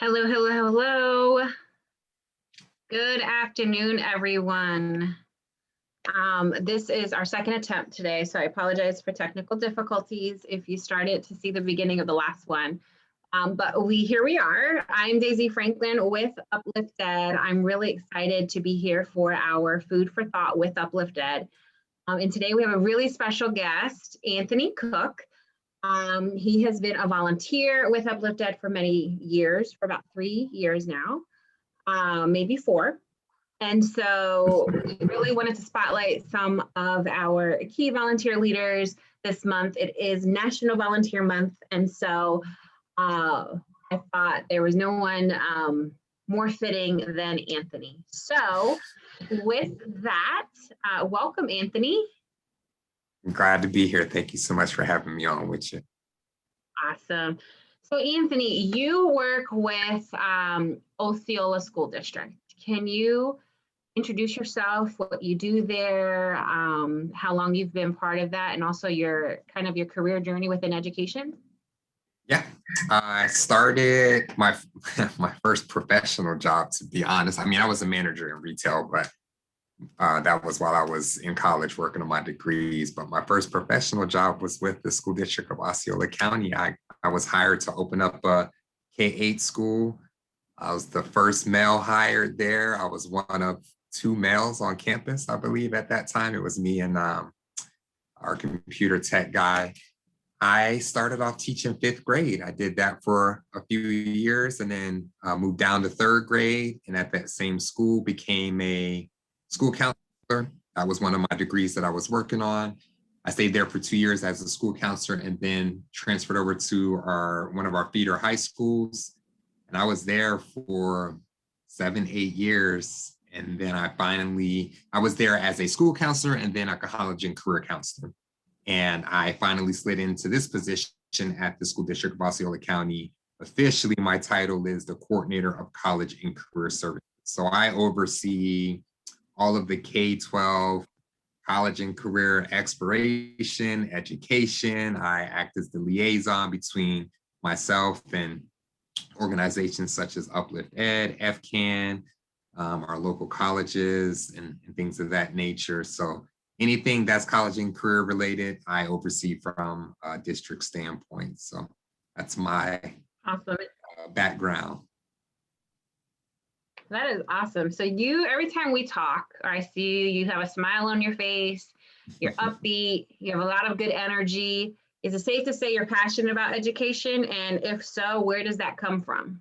Hello, hello, hello. Good afternoon, everyone. This is our second attempt today, so I apologize for technical difficulties if you started to see the beginning of the last one. But here we are. I'm Daisy Franklin with UpliftED. I'm really excited to be here for our Food for Thought with UpliftED. And today we have a really special guest, Anthony Cook. He has been a volunteer with UpliftED for many years, for about 3 years now, maybe 4. And so we really wanted to spotlight some of our key volunteer leaders this month. It is National Volunteer Month. And so I thought there was no one more fitting than Anthony. So with that, welcome, Anthony. I'm glad to be here. Thank you so much for having me on with you. Awesome. So Anthony, you work with Osceola School District. Can you introduce yourself, what you do there, how long you've been part of that, and also your career journey within education? Yeah, I started my first professional job, to be honest. I mean, I was a manager in retail, but that was while I was in college working on my degrees. But my first professional job was with the school district of Osceola County. I was hired to open up a K-8 school. I was the first male hired there. I was one of 2 males on campus, I believe, at that time. It was me and our computer tech guy. I started off teaching 5th grade. I did that for a few years and then moved down to 3rd grade. And at that same school became a school counselor. That was one of my degrees that I was working on. I stayed there for 2 years as a school counselor and then transferred over to one of our feeder high schools. And I was there for 7, 8 years. And then I was there as a school counselor and then a college and career counselor. And I finally slid into this position at the school district of Osceola County. Officially, my title is the coordinator of college and career services. So I oversee all of the K-12 college and career exploration, education. I act as the liaison between myself and organizations such as UpliftED, FCAN, our local colleges, and things of that nature. So anything that's college and career related, I oversee from a district standpoint. So that's my awesome background. That is awesome. So every time we talk or I see you, you have a smile on your face, you're upbeat, you have a lot of good energy. Is it safe to say you're passionate about education? And if so, where does that come from?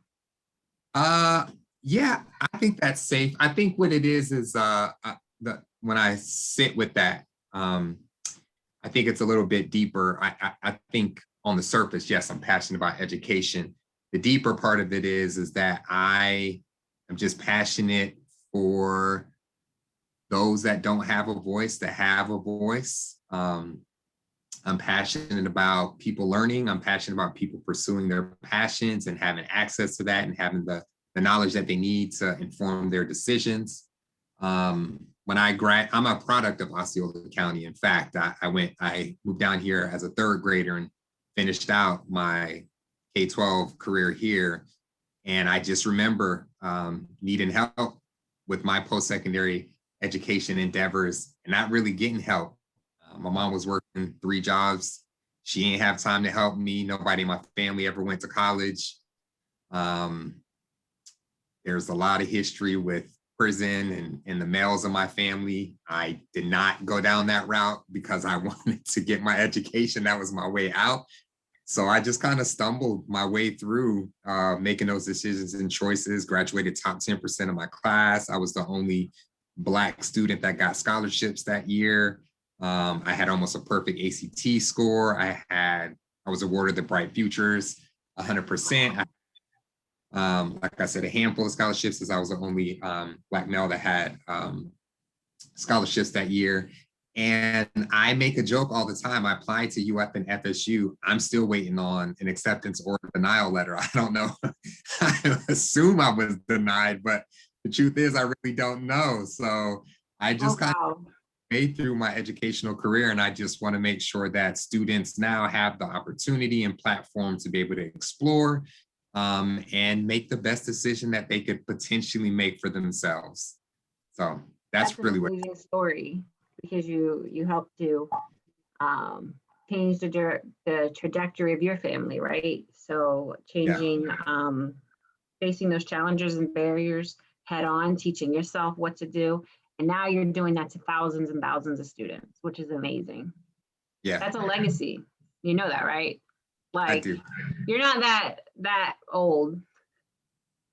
Yeah, I think that's safe. I think what it is when I sit with that, I think it's a little bit deeper. I think on the surface, yes, I'm passionate about education. The deeper part of it is that I'm just passionate for those that don't have a voice to have a voice. I'm passionate about people learning. I'm passionate about people pursuing their passions and having access to that and having the knowledge that they need to inform their decisions. I'm a product of Osceola County. In fact, I moved down here as a 3rd grader and finished out my K-12 career here. And I just remember needing help with my post-secondary education endeavors and not really getting help. My mom was working 3 jobs. She didn't have time to help me. Nobody in my family ever went to college. There's a lot of history with prison and the males in my family. I did not go down that route because I wanted to get my education. That was my way out. So I just kind of stumbled my way through making those decisions and choices, graduated top 10% of my class. I was the only Black student that got scholarships that year. I had almost a perfect ACT score. I was awarded the Bright Futures 100%. Like I said, a handful of scholarships as I was the only Black male that had scholarships that year. And I make a joke all the time. I applied to UF and FSU. I'm still waiting on an acceptance or denial letter. I don't know. I assume I was denied, but the truth is I really don't know. So I just kind of made through my educational career, and I just want to make sure that students now have the opportunity and platform to be able to explore and make the best decision that they could potentially make for themselves. So that's an really what. amazing story, because you helped to change the trajectory of your family, right? So changing, facing those challenges and barriers head on, teaching yourself what to do. And now you're doing that to thousands and thousands of students, which is amazing. Yeah, That's a legacy. You know that, right? I Like, do. you're not that old,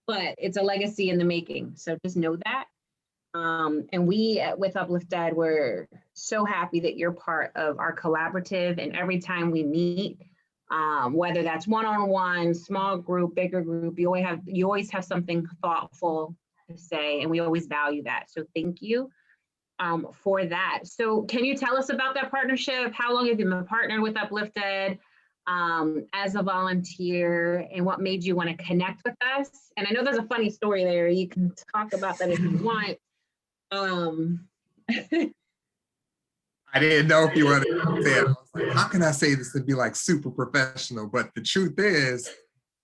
but it's a legacy in the making. So just know that. And we with UpliftED, we're so happy that you're part of our collaborative. And every time we meet, whether that's one-on-one, small group, bigger group, you always have something thoughtful to say, and we always value that. So thank you for that. So can you tell us about that partnership? How long have you been partnered with UpliftED as a volunteer, and what made you want to connect with us? And I know there's a funny story there. You can talk about that if you want. I didn't know if you wanted to say it. I was like, how can I say this to be like super professional? But the truth is,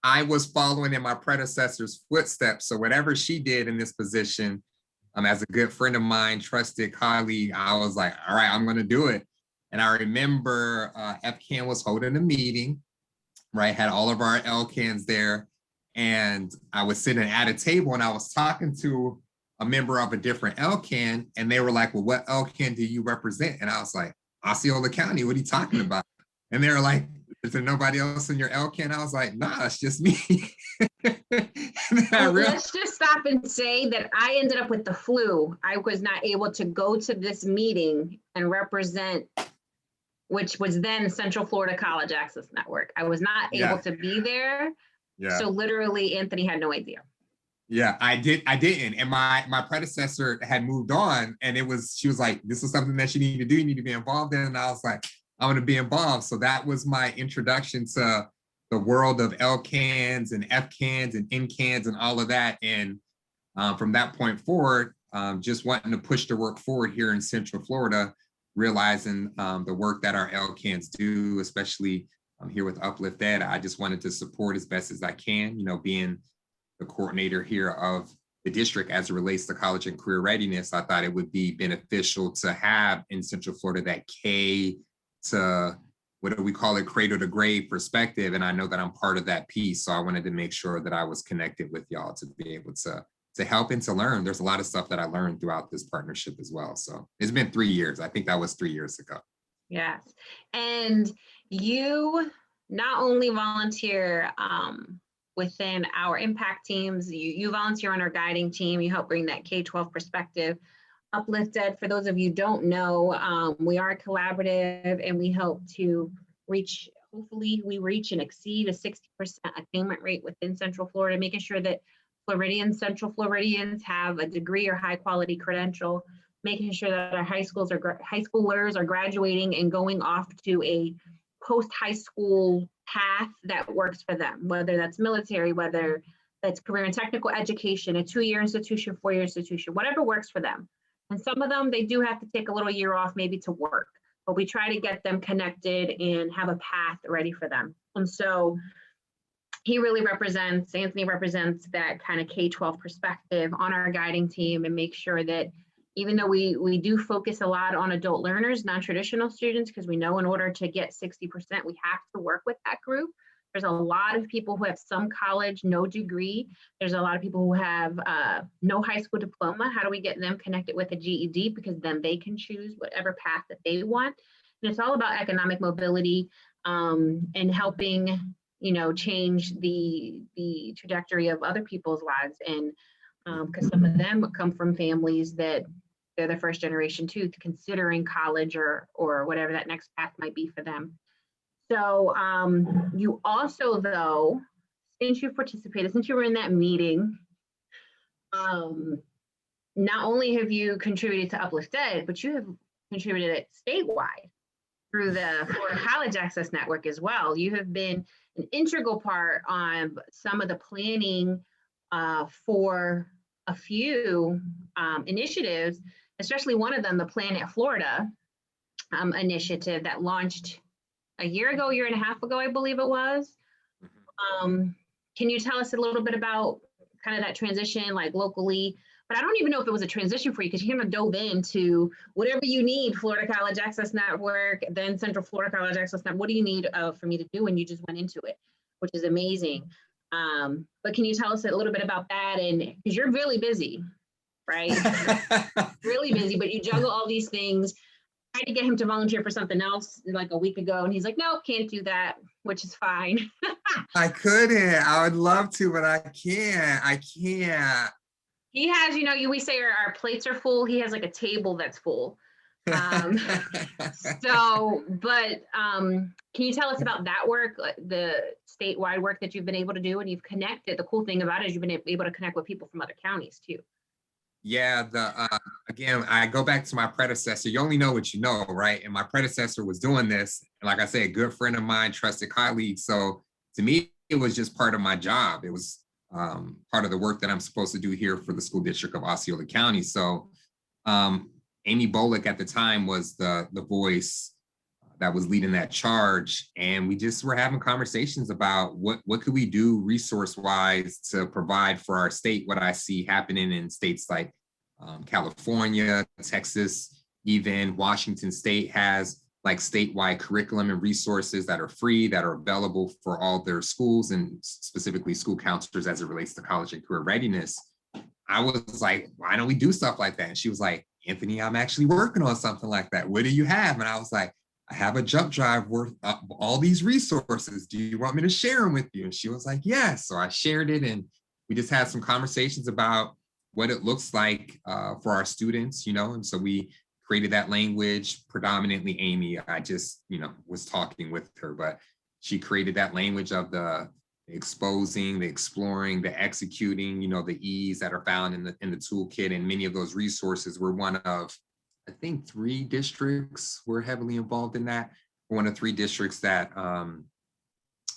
I was following in my predecessor's footsteps. So whatever she did in this position, as a good friend of mine, trusted colleague, I was like, all right, I'm going to do it. And I remember FCAN was holding a meeting, right? Had all of our LCANs there. And I was sitting at a table and I was talking to a member of a different LCAN, and they were like, well, what LCAN do you represent? And I was like, Osceola County, what are you talking about? And they were like, is there nobody else in your LCAN? I was like, nah, it's just me. Let's just stop and say that I ended up with the flu. I was not able to go to this meeting and represent, which was then Central Florida College Access Network. I was not able to be there. Yeah. So literally, Anthony had no idea. Yeah, I didn't. And my predecessor had moved on, and she was like, this is something that you need to do. You need to be involved in. And I was like, I want to be involved. So that was my introduction to the world of LCANs and FCANs and NCANs and all of that. And from that point forward, just wanting to push the work forward here in Central Florida, realizing the work that our LCANs do, especially here with UpliftED. I just wanted to support as best as I can, being the coordinator here of the district as it relates to college and career readiness. I thought it would be beneficial to have in Central Florida that K to, what do we call it, cradle to grave perspective. And I know that I'm part of that piece. So I wanted to make sure that I was connected with y'all to be able to help and to learn. There's a lot of stuff that I learned throughout this partnership as well. So it's been 3 years. I think that was 3 years ago. Yes. And you not only volunteer within our impact teams, you volunteer on our guiding team, you help bring that K-12 perspective. UpliftED, for those of you who don't know, we are collaborative, and we help to hopefully we reach and exceed a 60% attainment rate within Central Florida, making sure that Central Floridians have a degree or high quality credential, making sure that our high schoolers are graduating and going off to a post-high school path that works for them, whether that's military, whether that's career and technical education, a 2-year institution, 4-year institution, whatever works for them. And some of them, they do have to take a little year off maybe to work, but we try to get them connected and have a path ready for them. And so Anthony represents that kind of K-12 perspective on our guiding team, and make sure that even though we do focus a lot on adult learners, non-traditional students, because we know in order to get 60%, we have to work with that group. There's a lot of people who have some college, no degree. There's a lot of people who have no high school diploma. How do we get them connected with a GED? Because then they can choose whatever path that they want. And it's all about economic mobility and helping, change the trajectory of other people's lives. And because some of them come from families that they're the first generation too, considering college or whatever that next path might be for them. So you also, though, since you were in that meeting, not only have you contributed to UpliftED, but you have contributed it statewide through the Florida College Access Network as well. You have been an integral part on some of the planning for a few initiatives, especially one of them, the Planet Florida initiative that launched a year and a half ago, I believe it was. Can you tell us a little bit about kind of that transition, like locally? But I don't even know if it was a transition for you because you kind of dove into whatever you need, Florida College Access Network, then Central Florida College Access Network. What do you need for me to do? And you just went into it, which is amazing. But can you tell us a little bit about that? And because you're really busy, right? Really busy, but you juggle all these things. I tried to get him to volunteer for something else like a week ago, and he's like, "No, can't do that," which is fine. I couldn't. I would love to, but I can't. I can't. He has, we say our plates are full. He has like a table that's full. But can you tell us about that work, the statewide work that you've been able to do, and you've connected? The cool thing about it is you've been able to connect with people from other counties too. Yeah, again, I go back to my predecessor. You only know what you know, right? And my predecessor was doing this. And like I said, a good friend of mine, trusted colleague. So to me, it was just part of my job. It was part of the work that I'm supposed to do here for the school district of Osceola County. So Amy Bolick at the time was the voice that was leading that charge. And we just were having conversations about what could we do resource-wise to provide for our state, what I see happening in states like California, Texas, even Washington State has like statewide curriculum and resources that are free, that are available for all their schools and specifically school counselors as it relates to college and career readiness. I was like, why don't we do stuff like that? And she was like, Anthony, I'm actually working on something like that. What do you have? And I was like, I have a jump drive worth all these resources. Do you want me to share them with you? And she was like, yes. So I shared it, and we just had some conversations about what it looks like for our students, and so we created that language, predominantly Amy. I just, was talking with her, but she created that language of the exposing, the exploring, the executing, the E's that are found in the toolkit. And many of those resources were one of, I think 3 districts were heavily involved in that. One of 3 districts that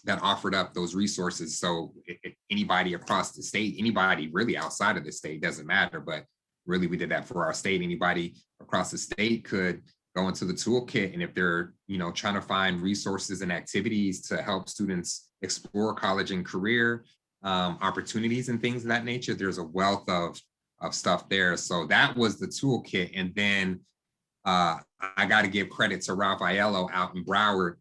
that offered up those resources. So anybody across the state, anybody really outside of the state, doesn't matter, but really we did that for our state. Anybody across the state could go into the toolkit, and if they're trying to find resources and activities to help students explore college and career opportunities and things of that nature, there's a wealth of stuff there. So that was the toolkit. And then I got to give credit to Ralph Aiello out in Broward.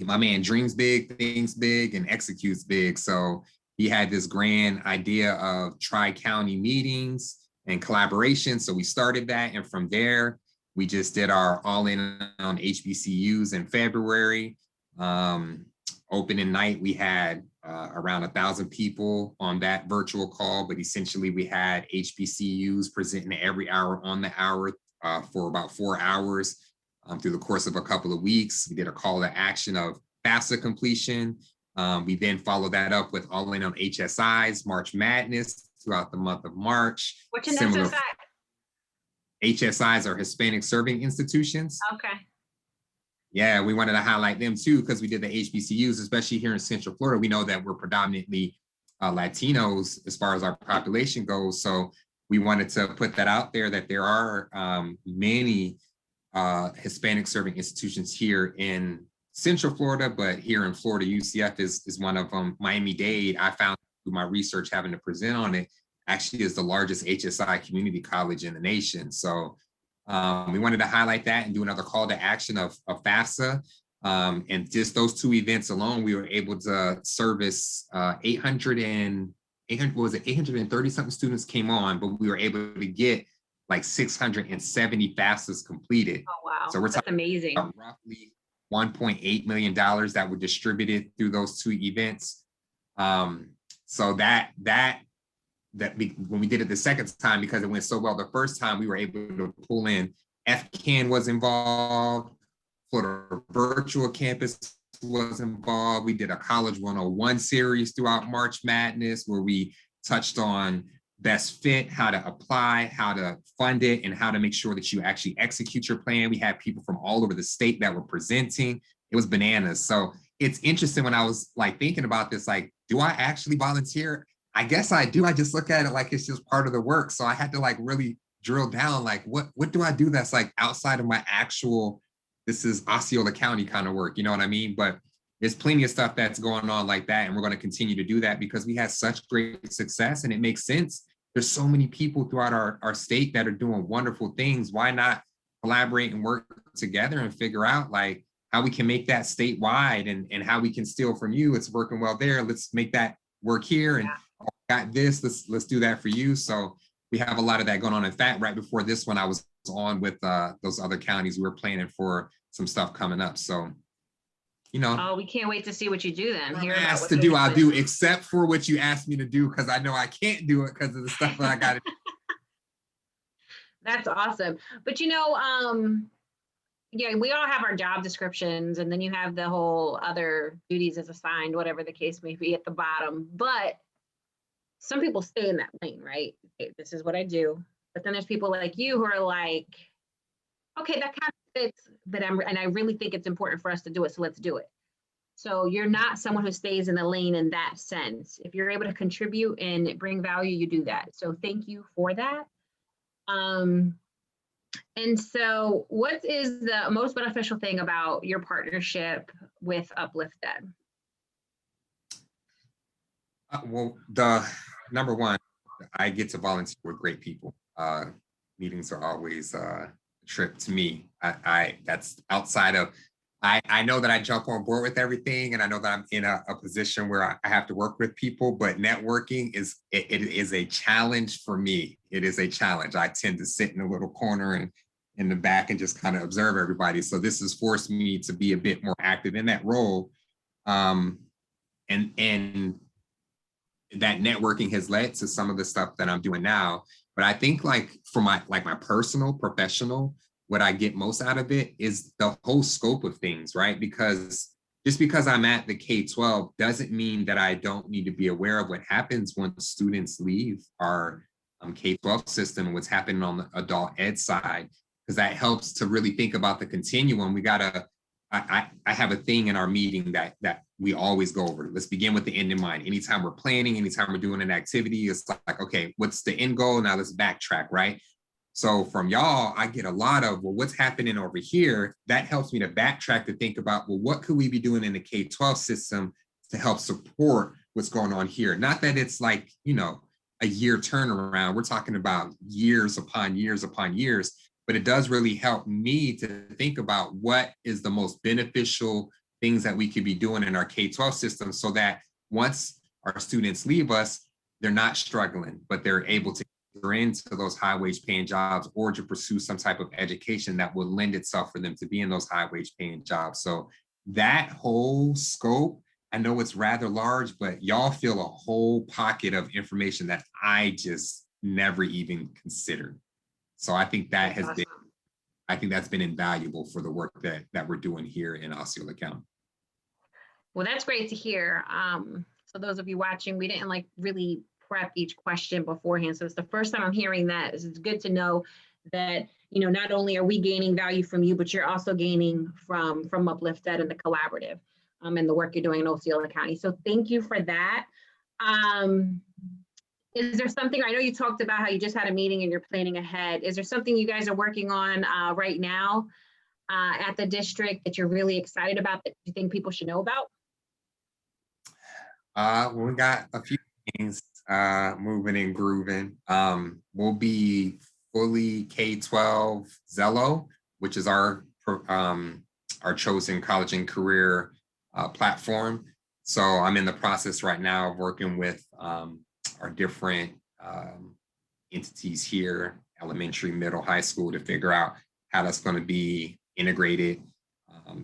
My man dreams big, thinks big, and executes big. So he had this grand idea of tri-county meetings and collaboration. So we started that. And from there, we just did our all-in on HBCUs in February. Opening night, we had around 1,000 people on that virtual call, but essentially we had HBCUs presenting every hour on the hour for about 4 hours through the course of a couple of weeks. We did a call to action of FAFSA completion. We then followed that up with all in on HSIs, March Madness throughout the month of March. What's an HSI? HSIs are Hispanic Serving Institutions. Okay. Yeah, we wanted to highlight them too, because we did the HBCUs, especially here in Central Florida. We know that we're predominantly Latinos as far as our population goes. So we wanted to put that out there, that there are many Hispanic serving institutions here in Central Florida, but here in Florida, UCF is one of them. Miami-Dade, I found through my research having to present on it, actually is the largest HSI community college in the nation. So we wanted to highlight that and do another call to action of FAFSA. And just those 2 events alone, we were able to service 830 something students came on, but we were able to get like 670 FAFSAs completed. Oh, wow. So we're talking amazing. About roughly $1.8 million that were distributed through those 2 events. So that when we did it the second time, because it went so well the first time, we were able to pull in FCAN was involved, Florida Virtual Campus was involved. We did a College 101 series throughout March Madness where we touched on best fit, how to apply, how to fund it, and how to make sure that you actually execute your plan. We had people from all over the state that were presenting. It was bananas. So it's interesting when I was like thinking about this, like, do I actually volunteer? I guess I do. I just look at it like it's just part of the work. So I had to like really drill down, like what do I do that's like outside of my actual, this is Osceola County kind of work, you know what I mean? But there's plenty of stuff that's going on like that. And we're going to continue to do that because we had such great success and it makes sense. There's so many people throughout our state that are doing wonderful things. Why not collaborate and work together and figure out like how we can make that statewide and how we can steal from you. It's working well there. Let's make that work here. And got this, let's do that for you. So we have a lot of that going on. In fact, right before this one, I was on with those other counties. We were planning for some stuff coming up. So, you know. Oh, we can't wait to see what you do then. Hear about what to do, I'll do, except for what you asked me to do, because I know I can't do it because of the stuff that I got to do. That's awesome. But you know, yeah, we all have our job descriptions, and then you have the whole other duties as assigned, whatever the case may be at the bottom. But some people stay in that lane, right? Okay, this is what I do. But then there's people like you who are like, okay, that kind of fits, but and I really think it's important for us to do it, so let's do it. So you're not someone who stays in the lane in that sense. If you're able to contribute and bring value, you do that. So thank you for that. And so what is the most beneficial thing about your partnership with UpliftED? Well, the number one, I get to volunteer with great people. Meetings are always a trip to me. I that's outside of, I know that I jump on board with everything, and I know that I'm in a position where I have to work with people, but networking is, it is a challenge for me. It is a challenge. I tend to sit in a little corner and in the back and just kind of observe everybody. So this has forced me to be a bit more active in that role. And that networking has led to some of the stuff that I'm doing now. But I think like for my personal, professional, what I get most out of it is the whole scope of things, right? Because just because I'm at the K-12 doesn't mean that I don't need to be aware of what happens when students leave our K-12 system and what's happening on the adult ed side, because that helps to really think about the continuum. We gotta, I have a thing in our meeting that we always go over. Let's begin with the end in mind. Anytime we're planning, anytime we're doing an activity, it's like, okay, what's the end goal? Now let's backtrack, right? So from y'all, I get a lot of, well, what's happening over here? That helps me to backtrack to think about, well, what could we be doing in the K-12 system to help support what's going on here? Not that it's like, you know, a year turnaround. We're talking about years upon years upon years, but it does really help me to think about what is the most beneficial things that we could be doing in our K-12 system, so that once our students leave us, they're not struggling, but they're able to enter into those high wage paying jobs or to pursue some type of education that will lend itself for them to be in those high wage paying jobs. So that whole scope, I know it's rather large, but y'all feel a whole pocket of information that I just never even considered. So I think that has been, I think that's been invaluable for the work that we're doing here in Osceola County. Well, that's great to hear. So those of you watching, we didn't like really prep each question beforehand. So it's the first time I'm hearing that. It's good to know that, you know, not only are we gaining value from you, but you're also gaining from UpliftED and the collaborative and the work you're doing in Osceola County. So thank you for that. Is there something, I know you talked about how you just had a meeting and you're planning ahead. Is there something you guys are working on right now at the district that you're really excited about that you think people should know about? Well, we got a few things moving and grooving. We'll be fully K-12 Zello, which is our chosen college and career platform. So I'm in the process right now of working with our different entities here, elementary, middle, high school, to figure out how that's going to be integrated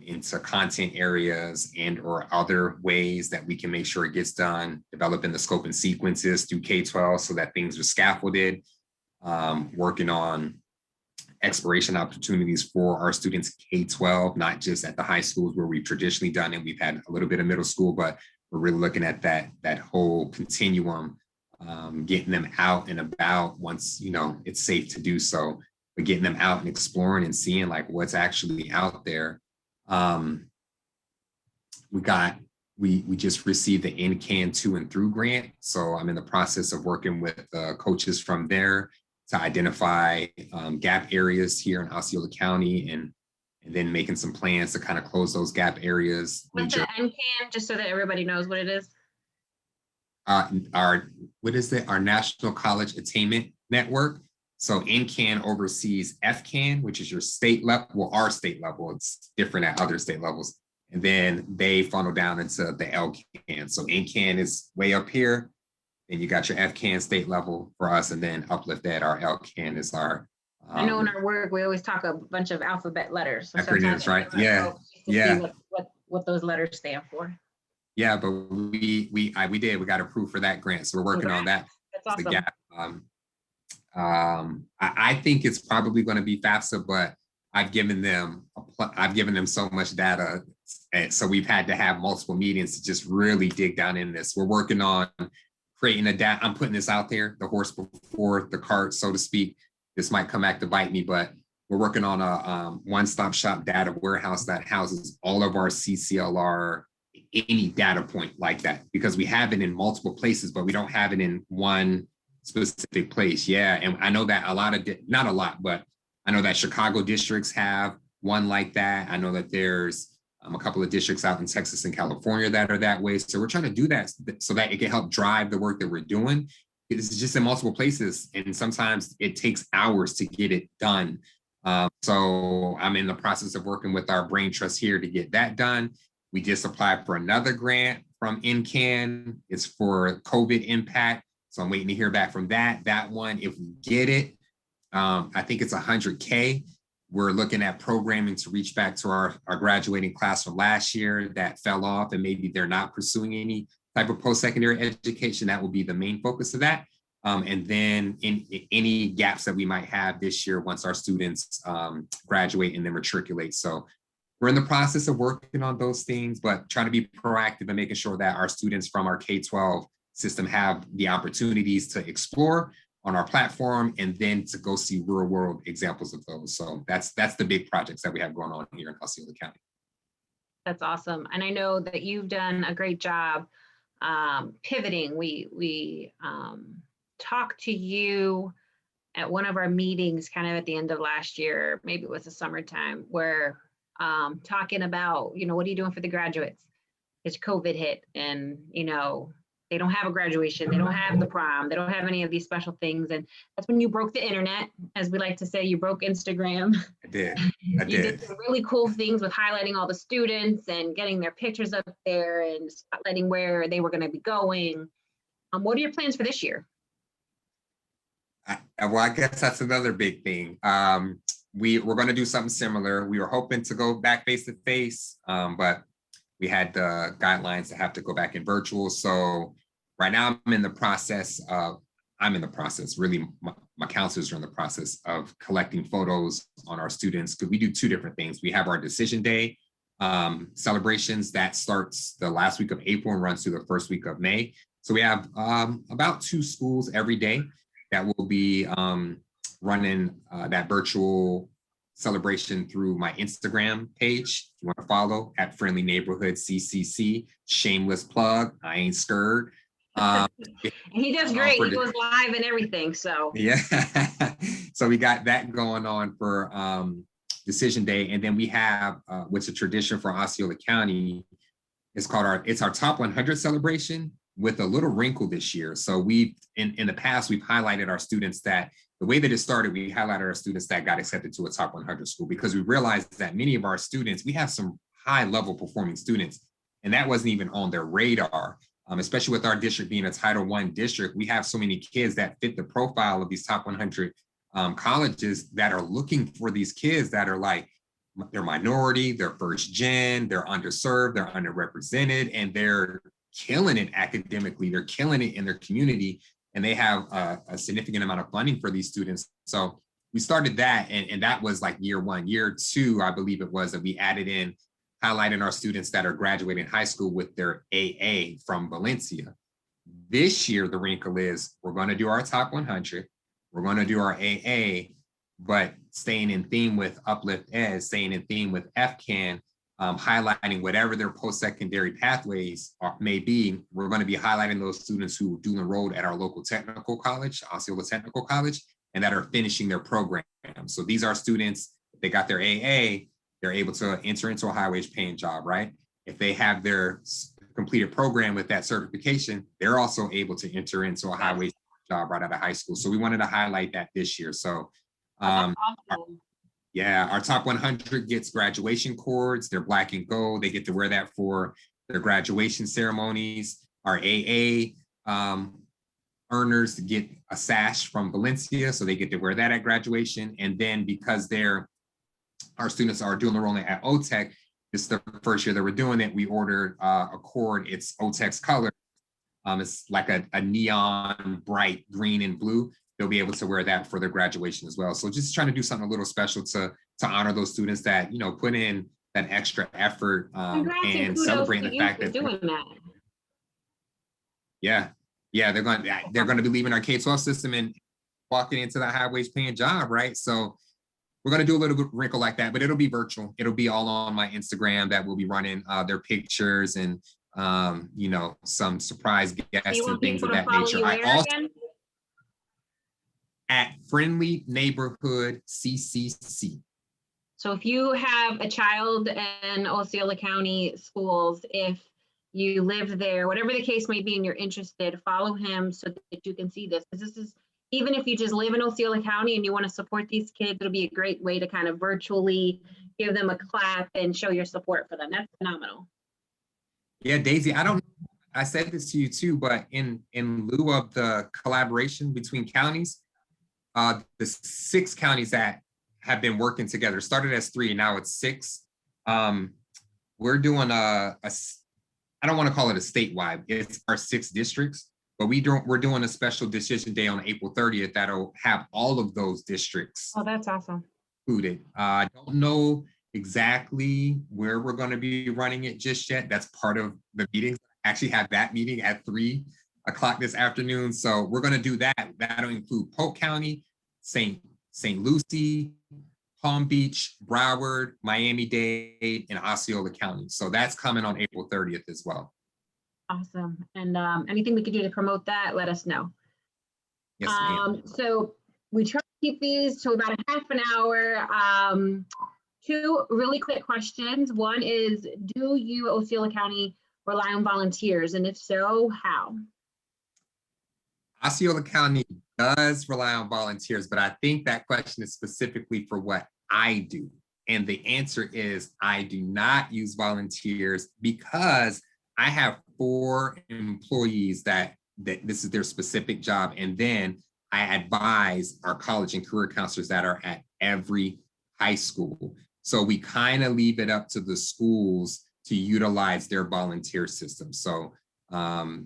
into content areas and or other ways that we can make sure it gets done, developing the scope and sequences through K-12 so that things are scaffolded, working on exploration opportunities for our students K-12, not just at the high schools where we've traditionally done it. We've had a little bit of middle school, but we're really looking at that whole continuum, getting them out and about once, you know, it's safe to do so, but getting them out and exploring and seeing like what's actually out there. We just received the NCAN 2 and Through grant. So I'm in the process of working with coaches from there to identify gap areas here in Osceola County and and then making some plans to kind of close those gap areas. What's the NCAN, just so that everybody knows what it is? Our National College Attainment Network. So NCAN oversees FCAN, which is your state level, well, our state level. It's different at other state levels. And then they funnel down into the LCAN. So NCAN is way up here. And you got your FCAN state level for us, and then UpliftED, our LCAN is our. I know in our work, we always talk a bunch of alphabet letters. So acronyms, right? Yeah. Yeah. What those letters stand for. Yeah, but we did. We got approved for that grant. So we're working on that. That's awesome. The gap. I think it's probably going to be FAFSA, but I've given them so much data, and so we've had to have multiple meetings to just really dig down in this. We're working on creating a data. I'm putting this out there, the horse before the cart, so to speak. This might come back to bite me, but we're working on a one-stop shop data warehouse that houses all of our CCLR, any data point like that, because we have it in multiple places, but we don't have it in one specific place. Yeah, and I know that not a lot, but I know that Chicago districts have one like that. I know that there's a couple of districts out in Texas and California that are that way. So we're trying to do that so that it can help drive the work that we're doing. It's just in multiple places, and sometimes it takes hours to get it done. So I'm in the process of working with our brain trust here to get that done. We just applied for another grant from NCAN. It's for COVID impact. So I'm waiting to hear back from that. That one, if we get it, I think it's $100K. We're looking at programming to reach back to our graduating class from last year that fell off, and maybe they're not pursuing any type of post-secondary education. That will be the main focus of that. And then in any gaps that we might have this year once our students graduate and then matriculate. So we're in the process of working on those things, but trying to be proactive and making sure that our students from our K-12 system have the opportunities to explore on our platform and then to go see real world examples of those. So that's the big projects that we have going on here in Osceola County. That's awesome. And I know that you've done a great job pivoting. We talked to you at one of our meetings kind of at the end of last year, maybe it was the summertime, where talking about, what are you doing for the graduates? It's COVID hit, and, they don't have a graduation, they don't have the prom, they don't have any of these special things. And that's when you broke the internet, as we like to say, you broke Instagram. I did. You did some really cool things with highlighting all the students and getting their pictures up there and spotlighting where they were going to be going. What are your plans for this year? Well, I guess that's another big thing. We're going to do something similar. We were hoping to go back face to face, but we had the guidelines to have to go back in virtual. So right now I'm in the process, really my counselors are in the process of collecting photos on our students, because we do two different things. We have our decision day celebrations that starts the last week of April and runs through the first week of May. So we have about 2 schools every day that will be running that virtual celebration through my Instagram page. If you want to follow at Friendly Neighborhood CCC, shameless plug. I ain't scared. He does great. He goes live and everything. So yeah, so we got that going on for Decision Day, and then we have what's a tradition for Osceola County. It's our Top 100 celebration with a little wrinkle this year. So we've in the past we've highlighted our students that. The way that it started, we highlighted our students that got accepted to a top 100 school, because we realized that many of our students, we have some high level performing students, and that wasn't even on their radar, especially with our district being a Title I district. We have so many kids that fit the profile of these top 100 colleges that are looking for these kids that are like, they're minority, they're first gen, they're underserved, they're underrepresented, and they're killing it academically, they're killing it in their community. And they have a significant amount of funding for these students. So we started that, and that was like year 1. Year 2, I believe it was, that we added in highlighting our students that are graduating high school with their AA from Valencia. This year, the wrinkle is we're going to do our top 100. We're going to do our AA, but staying in theme with UpliftED, staying in theme with FCAN, highlighting whatever their post-secondary pathways may be. We're going to be highlighting those students who do enrolled at our local technical college, Osceola Technical College, and that are finishing their program. So these are students, they got their AA, they're able to enter into a high wage paying job, right? If they have their completed program with that certification, they're also able to enter into a high wage job right out of high school. So we wanted to highlight that this year. So That's awesome. yeah, our top 100 gets graduation cords. They're black and gold. They get to wear that for their graduation ceremonies. Our AA earners get a sash from Valencia, so they get to wear that at graduation. And then because our students are dual enrolling at OTEC, this is the first year that we're doing it, we ordered a cord. It's OTEC's color. It's like a neon bright green and blue. They'll be able to wear that for their graduation as well. So just trying to do something a little special to honor those students that, you know, put in that extra effort and celebrating the fact that doing that. Yeah, they're going to be leaving our K-12 system and walking into that high wage paying job, right? So we're going to do a little wrinkle like that, but it'll be virtual. It'll be all on my Instagram that we'll be running their pictures and you know, some surprise guests and things of that nature. I also at Friendly Neighborhood CCC. So if you have a child in Osceola County schools, if you live there, whatever the case may be, and you're interested, follow him so that you can see this. Because this is, even if you just live in Osceola County and you want to support these kids, it'll be a great way to kind of virtually give them a clap and show your support for them. That's phenomenal. Yeah, Daisy, I said this to you too, but in lieu of the collaboration between counties, the 6 counties that have been working together, started as 3, now it's 6. We're doing I don't want to call it a statewide, it's our 6 districts, but we're doing a special decision day on April 30th that'll have all of those districts. Oh, that's awesome. Included. I don't know exactly where we're going to be running it just yet. That's part of the meeting. I actually have that meeting at 3 o'clock this afternoon. So we're going to do that. That'll include Polk County, St. Lucie, Palm Beach, Broward, Miami-Dade, and Osceola County. So that's coming on April 30th as well. Awesome. And anything we could do to promote that, let us know. Yes, ma'am. So we try to keep these to about a half an hour. 2 really quick questions. One is, do you, Osceola County, rely on volunteers? And if so, how? Osceola County does rely on volunteers, but I think that question is specifically for what I do. And the answer is I do not use volunteers because I have 4 employees that this is their specific job. And then I advise our college and career counselors that are at every high school. So we kind of leave it up to the schools to utilize their volunteer system. So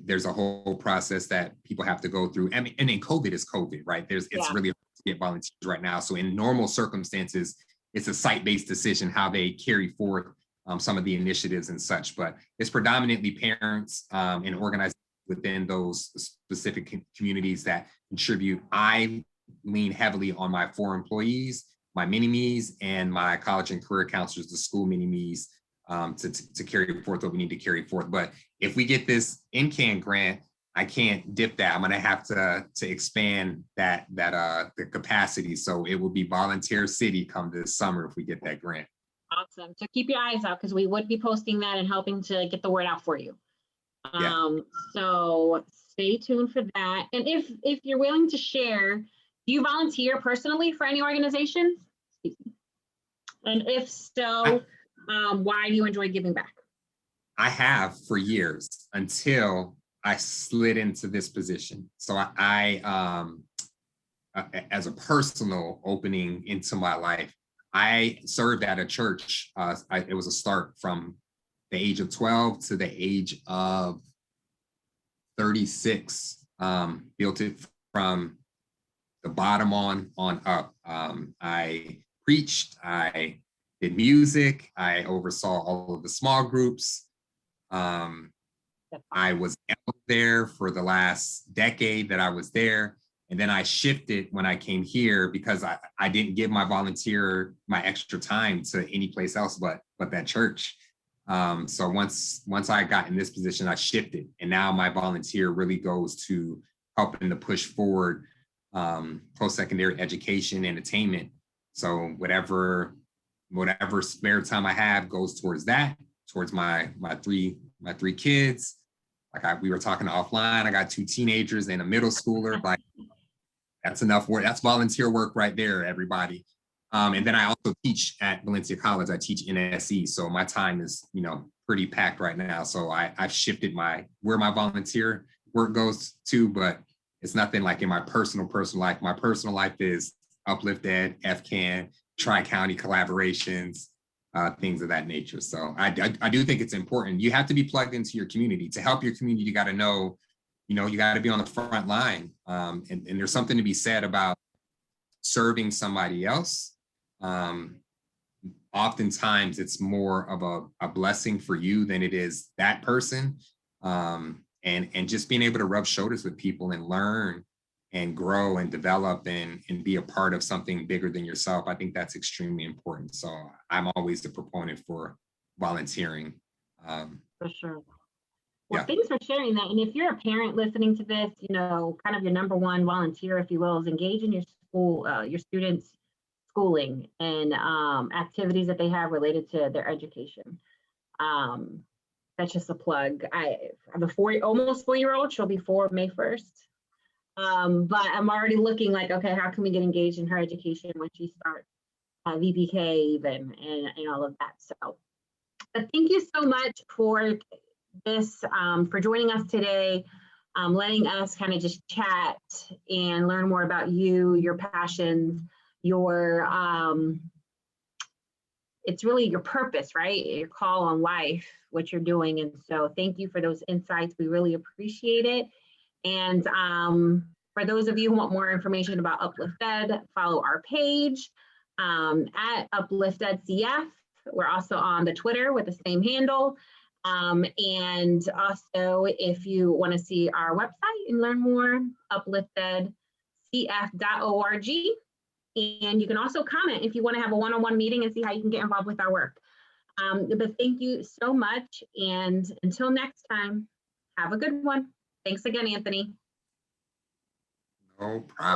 there's a whole process that people have to go through. I mean, and then COVID is COVID, right? It's really hard to get volunteers right now. So in normal circumstances, it's a site-based decision how they carry forth some of the initiatives and such, but it's predominantly parents and organizations within those specific communities that contribute. I lean heavily on my 4 employees, my mini-me's, and my college and career counselors, the school mini-me's, to carry forth what we need to carry forth. But if we get this NCAN grant, I can't dip that. I'm going to have to expand the capacity. So it will be volunteer city come this summer if we get that grant. Awesome. So keep your eyes out because we would be posting that and helping to get the word out for you. So stay tuned for that. And if you're willing to share, do you volunteer personally for any organizations? And if so, why do you enjoy giving back? I have for years until I slid into this position. So I as a personal opening into my life, I served at a church. It was a start from the age of 12 to the age of 36. Built it from the bottom on up. I preached, I did music, I oversaw all of the small groups. I was there for the last decade that I was there. And then I shifted when I came here because I didn't give my extra time to any place else but that church. So once I got in this position, I shifted. And now my volunteer really goes to helping to push forward post-secondary education and attainment. So whatever whatever spare time I have goes towards that, towards my three kids. Like we were talking offline, I got 2 teenagers and a middle schooler. Like that's enough work. That's volunteer work right there, everybody. And then I also teach at Valencia College. I teach NSE, so my time is, pretty packed right now. So I've shifted where my volunteer work goes to, but it's nothing like in my personal life. My personal life is UpliftED, FCAN, Tri-County collaborations, things of that nature. So I do think it's important. You have to be plugged into your community. To help your community, you got to know, you got to be on the front line. And there's something to be said about serving somebody else. Oftentimes it's more of a blessing for you than it is that person. And just being able to rub shoulders with people and learn and grow and develop and be a part of something bigger than yourself. I think that's extremely important. So I'm always a proponent for volunteering. For sure. Well, thanks for sharing that. And if you're a parent listening to this, kind of your number one volunteer, if you will, is engage in your school, your students' schooling and activities that they have related to their education. That's just a plug. I have a almost 4-year-old. She'll be 4 May 1st. But I'm already looking like, okay, how can we get engaged in her education when she starts VPK even and all of that. So but thank you so much for this, for joining us today, letting us kind of just chat and learn more about you, your passions, your, it's really your purpose, right? Your call on life, what you're doing. And so thank you for those insights. We really appreciate it. And for those of you who want more information about UpliftED, follow our page at UpliftEDCF. We're also on the Twitter with the same handle. And also, if you want to see our website and learn more, upliftedcf.org. And you can also comment if you want to have a one-on-one meeting and see how you can get involved with our work. But thank you so much. And until next time, have a good one. Thanks again, Anthony. No problem.